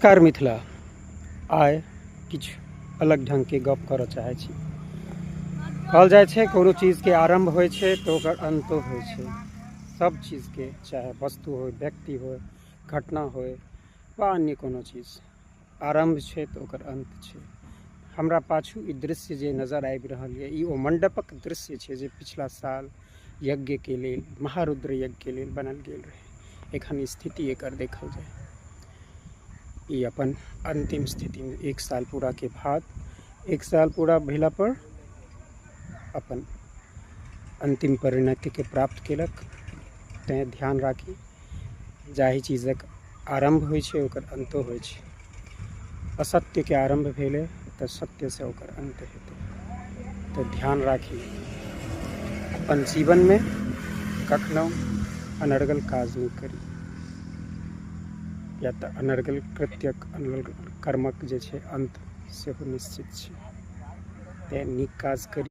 नमस्कार मिथिला। आइ किछु अलग ढंग के गप करऽ चाहै छी। कहल जाइ छै कोनो चीज के आरंभ होइ छै तो ओकर अंतो होइ छै। सब चीज के, चाहे वस्तु हो, व्यक्ति हो, घटना हो वा अन्य कोनो चीज, आरंभ छै तो ओकर अंत छै। हमरा पाछू ई दृश्य जे नजर आबि रहल यऽ, ई ओ मंडपक दृश्य छै जे पिछला साल यज्ञ के लेल, महारुद्र यज्ञ के लेल बनल गेल रहे। एखन स्थिति एकर देखल जाय, ई अपन अंतिम स्थिति में 1 साल पूरा के बाद, 1 साल पूरा भेला पर अपन अंतिम परिणति के प्राप्त केलक। तें ध्यान राखी, जाहि चीजक आरंभ होइ छै ओकर अंतो होइ छै। असत्य के आरंभ भेले तऽ सत्य से ओकर अंत हेतै। तो ध्यान राखी, अपन जीवन में कखनो अनर्गल काज नहीं करी, या तऽ अनर्गल कृत्यक, अनर्गल कर्मक जे छै अंत सेहो निश्चित छै। तें नीक काज करी।